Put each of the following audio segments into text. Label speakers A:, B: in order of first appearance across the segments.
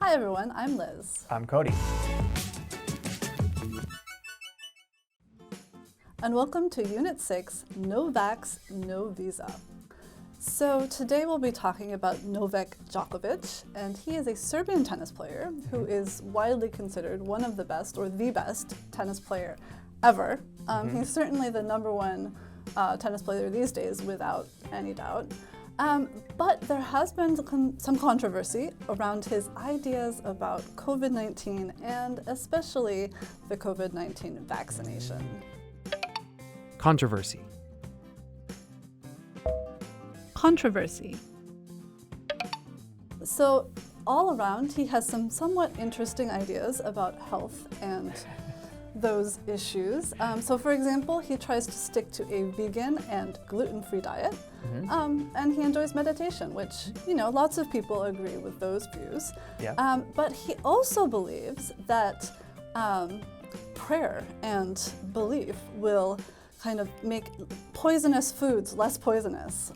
A: Hi everyone, I'm Liz.
B: I'm Cody.
A: And welcome to Unit 6, No Vax, No Visa. So today we'll be talking about Novak Djokovic, and he is a Serbian tennis player who is widely considered one of the best or the best tennis player ever. He's certainly the number one tennis player these days without any doubt. But there has been some controversy around his ideas about COVID-19 and especially the COVID-19 vaccination.
B: Controversy.
A: Controversy. So all around, he has some somewhat interesting ideas about health and those issues. So for example, he tries to stick to a vegan and gluten-free diet, and he enjoys meditation, which, you know, lots of people agree with those views.
B: Yeah.
A: But he also believes that prayer and belief will kind of make poisonous foods less poisonous,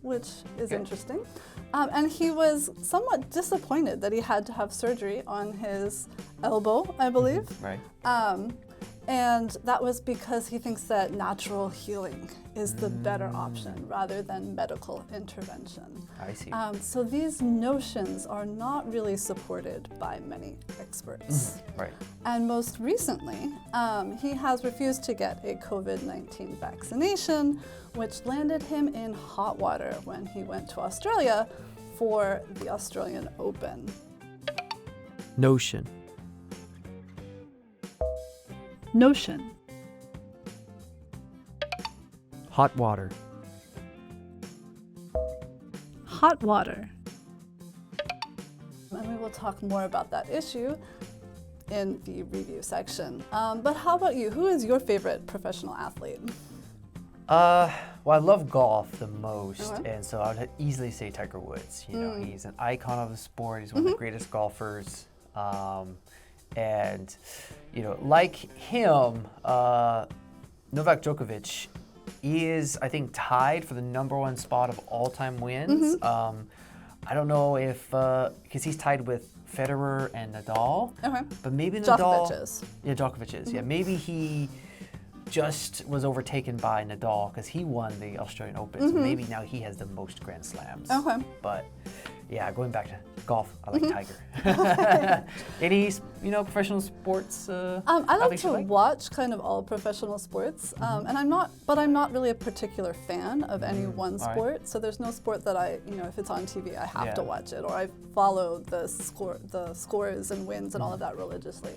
A: which is interesting. And he was somewhat disappointed that he had to have surgery on his elbow, I believe.
B: Right.
A: And that was because he thinks that natural healing is the better option rather than medical intervention.
B: I see.
A: So these notions are not really supported by many experts.
B: Right.
A: And most recently, he has refused to get a COVID-19 vaccination, which landed him in hot water when he went to Australia for the Australian Open.
B: Notion.
A: Notion.
B: Hot water.
A: Hot water. And we will talk more about that issue in the review section. But how about you? Who is your favorite professional athlete?
B: Well, I love golf the most, and so I would easily say Tiger Woods. You know, he's an icon of the sport. He's one of the greatest golfers. And, you know, like him, Novak Djokovic is, I think, tied for the number one spot of all-time wins. I don't know if, because he's tied with Federer and Nadal, but maybe Nadal.
A: Djokovic is.
B: Yeah, Djokovic is. Yeah, maybe he just was overtaken by Nadal because he won the Australian Open. So maybe now he has the most Grand Slams. But yeah, going back to golf, I like Tiger. Any, you know, professional sports?
A: I like to watch kind of all professional sports, and I'm not really a particular fan of any one sport. Right. So there's no sport that I, you know, if it's on TV, I have to watch it, or I follow the scores and wins and all of that religiously.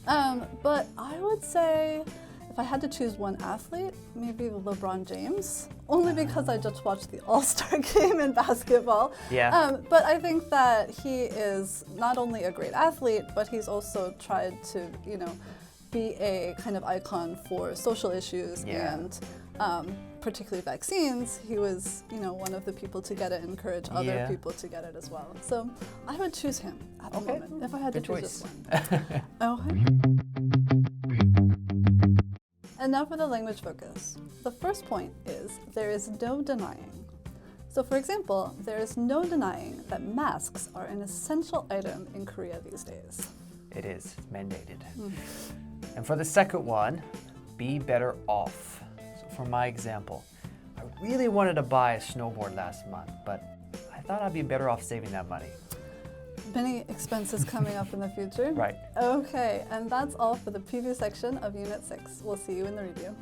A: But I would say, if I had to choose one athlete, maybe LeBron James, only because I just watched the All-Star game in basketball.
B: Yeah.
A: But I think that he is not only a great athlete, but he's also tried to, you know, be a kind of icon for social issues and particularly vaccines. He was, you know, one of the people to get it, encourage other people to get it as well. So I would choose him at the moment if I had to choose just one. And now for the language focus. The first point is there is no denying. So for example, there is no denying that masks are an essential item in Korea these days.
B: It is. It's mandated. And for the second one, be better off. So for my example, I really wanted to buy a snowboard last month, but I thought I'd be better off saving that money.
A: Many expenses coming up in the future.
B: Right.
A: Okay, and that's all for the preview section of Unit 6. We'll see you in the review.